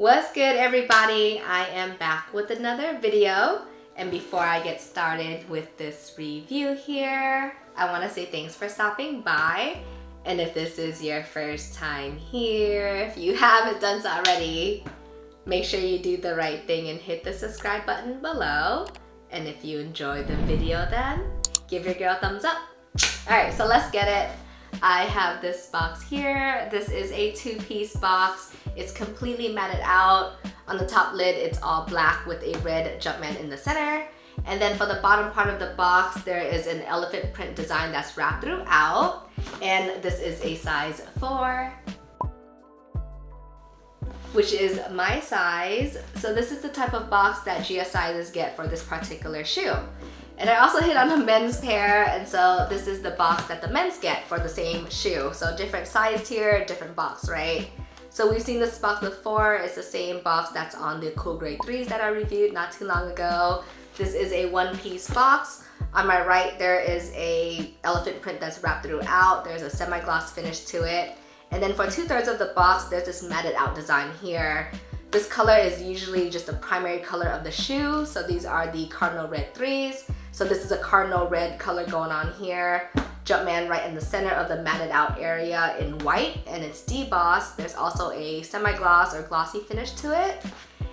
What's good, everybody? I am back with another video, and before I get started with this review here, I want to say thanks for stopping by. And if this is your first time here, if you haven't done so already, make sure you do the right thing and hit the subscribe button below. And if you enjoyed the video, then give your girl a thumbs up. Alright, so let's get it. I have this box here. This is a two-piece box. It's completely matted out. On the top lid, it's all black with a red Jumpman in the center. And then for the bottom part of the box, there is an elephant print design that's wrapped throughout. And this is a size 4, which is my size. So this is the type of box that GS sizes get for this particular shoe. And I also hit on a men's pair, and so this is the box that the men's get for the same shoe. So different size tier, different box, right? So we've seen this box before. It's the same box that's on the Cool Grey 3s that I reviewed not too long ago. This is a one-piece box. On my right, there is a elephant print that's wrapped throughout. There's a semi-gloss finish to it. And then for 2/3 of the box, there's this matted out design here. This color is usually just the primary color of the shoe. So these are the Cardinal Red 3s. So this is a Cardinal Red color going on here. Jumpman right in the center of the matted out area in white, and it's debossed. There's also a semi-gloss or glossy finish to it.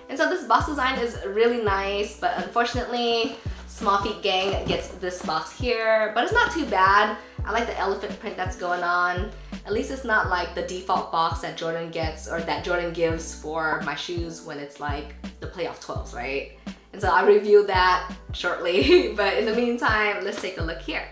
And so this box design is really nice, but unfortunately, Small Feet Gang gets this box here, but it's not too bad. I like the elephant print that's going on. At least it's not like the default box that Jordan gets or that Jordan gives for my shoes when it's like the playoff 12s, right? And so I'll review that shortly, but in the meantime, let's take a look here.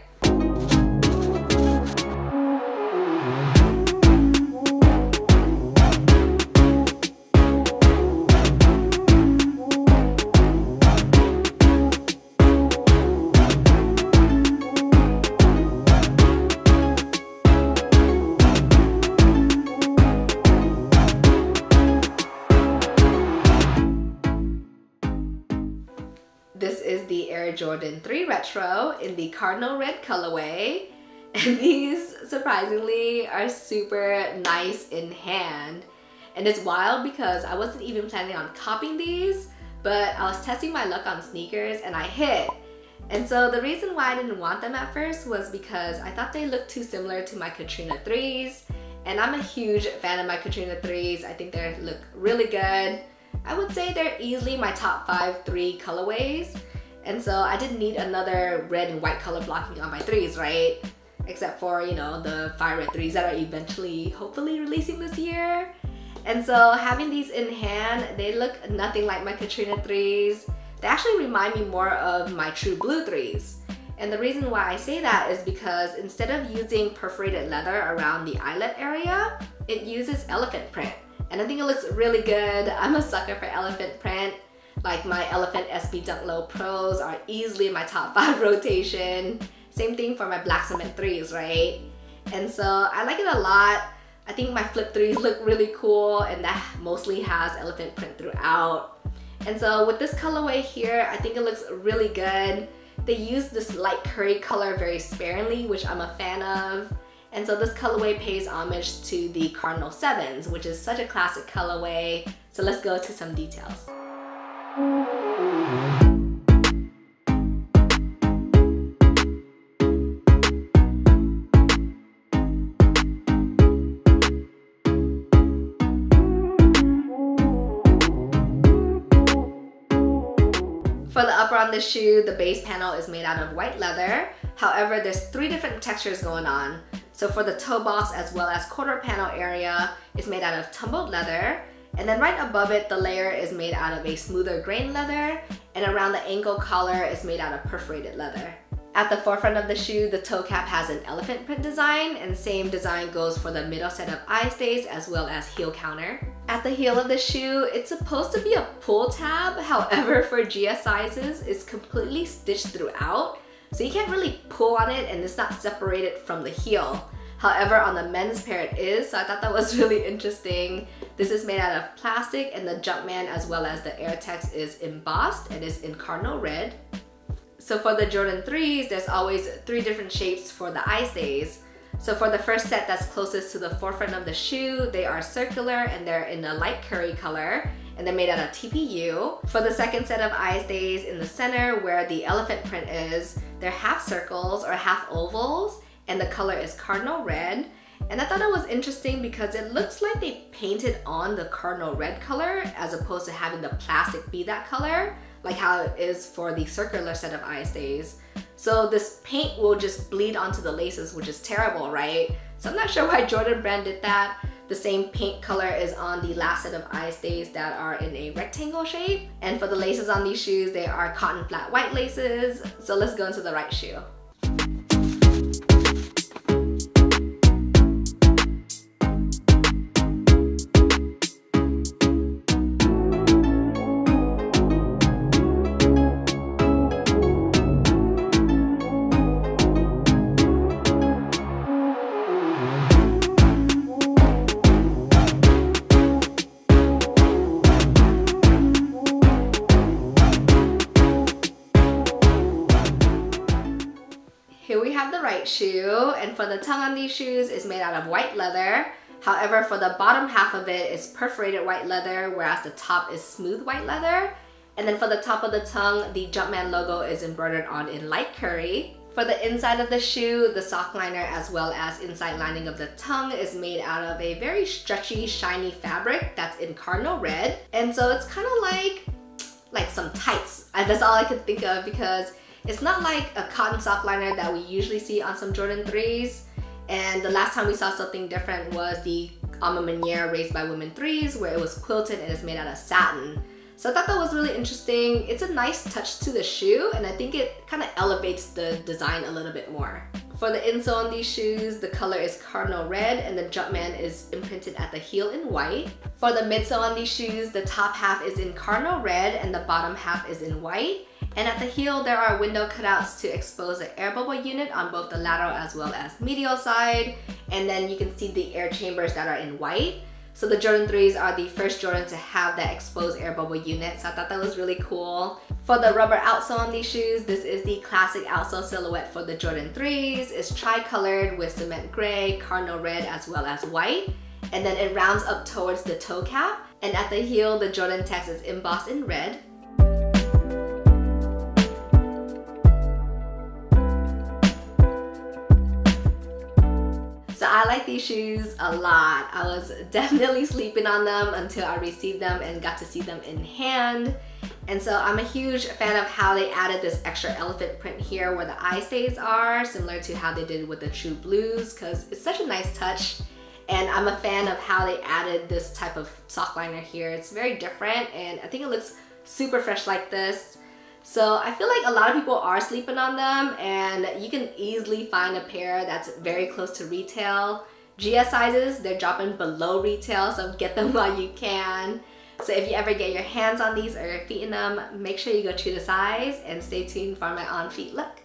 This is the Air Jordan 3 Retro in the Cardinal Red colorway. And these, surprisingly, are super nice in hand. And it's wild because I wasn't even planning on copying these, but I was testing my luck on sneakers and I hit. And so the reason why I didn't want them at first was because I thought they looked too similar to my Katrina 3s. And I'm a huge fan of my Katrina 3s. I think they look really good. I would say they're easily my top 5 3 colorways. And so I didn't need another red and white color blocking on my 3s, right? Except for, you know, the fire red 3s that are eventually, hopefully, releasing this year. And so having these in hand, they look nothing like my Katrina 3s. They actually remind me more of my True Blue 3s. And the reason why I say that is because instead of using perforated leather around the eyelet area, it uses elephant print. And I think it looks really good. I'm a sucker for elephant print. Like my Elephant SB Dunk Low Pros are easily in my top 5 rotation. Same thing for my Black Cement 3s, right? And so I like it a lot. I think my Flip 3s look really cool, and that mostly has elephant print throughout. And so with this colorway here, I think it looks really good. They use this light curry color very sparingly, which I'm a fan of. And so this colorway pays homage to the Cardinal 7s, which is such a classic colorway. So let's go to some details. For the upper on the shoe, the base panel is made out of white leather. However, there's 3 different textures going on. So for the toe box as well as quarter panel area, it's made out of tumbled leather. And then right above it, the layer is made out of a smoother grain leather. And around the ankle collar is made out of perforated leather. At the forefront of the shoe, the toe cap has an elephant print design, and same design goes for the middle set of Eyestays as well as heel counter. At the heel of the shoe, it's supposed to be a pull tab. However, for GS sizes, it's completely stitched throughout. So you can't really pull on it and it's not separated from the heel. However, on the men's pair it is, so I thought that was really interesting. This is made out of plastic, and the Jumpman as well as the air text is embossed and is in Cardinal Red. So for the Jordan 3s, there's always 3 different shapes for the Eyestays. So for the first set that's closest to the forefront of the shoe, they are circular and they're in a light curry color. and they're made out of TPU. For the second set of Eyestays, in the center where the elephant print is, they're half circles or half ovals, and the color is Cardinal Red. And I thought it was interesting because it looks like they painted on the Cardinal Red color as opposed to having the plastic be that color, like how it is for the circular set of Eyestays. So this paint will just bleed onto the laces, which is terrible, right? So I'm not sure why Jordan Brand did that. The same paint color is on the last set of Eyestays that are in a rectangle shape. And for the laces on these shoes, they are cotton flat white laces. So let's go into the right shoe. Here we have the right shoe, and for the tongue on these shoes is made out of white leather. However, for the bottom half of it is perforated white leather, whereas the top is smooth white leather. And then for the top of the tongue, the Jumpman logo is embroidered on in light curry. For the inside of the shoe, the sock liner as well as inside lining of the tongue is made out of a very stretchy, shiny fabric that's in Cardinal Red. And so it's kind of like some tights. That's all I could think of, because it's not like a cotton sock liner that we usually see on some Jordan 3s. And the last time we saw something different was the Alma Maniere Raised by Women 3s, where it was quilted and it's made out of satin. So I thought that was really interesting. It's a nice touch to the shoe, and I think it kind of elevates the design a little bit more. For the insole on these shoes, the color is Cardinal Red and the Jumpman is imprinted at the heel in white. For the midsole on these shoes, the top half is in Cardinal Red and the bottom half is in white. And at the heel, there are window cutouts to expose the air bubble unit on both the lateral as well as medial side. And then you can see the air chambers that are in white. So the Jordan 3s are the first Jordan to have that exposed air bubble unit, so I thought that was really cool. For the rubber outsole on these shoes, this is the classic outsole silhouette for the Jordan 3s. It's tri-colored with cement gray, Cardinal Red, as well as white. And then it rounds up towards the toe cap. And at the heel, the Jordan text is embossed in red. So I like these shoes a lot. I was definitely sleeping on them until I received them and got to see them in hand. And so I'm a huge fan of how they added this extra elephant print here where the Eyestays are, similar to how they did with the True Blues, because it's such a nice touch. And I'm a fan of how they added this type of sock liner here. It's very different, and I think it looks super fresh like this. So I feel like a lot of people are sleeping on them, and you can easily find a pair that's very close to retail. GS sizes, they're dropping below retail, so get them while you can. So if you ever get your hands on these or your feet in them, make sure you go true to size and stay tuned for my on feet look.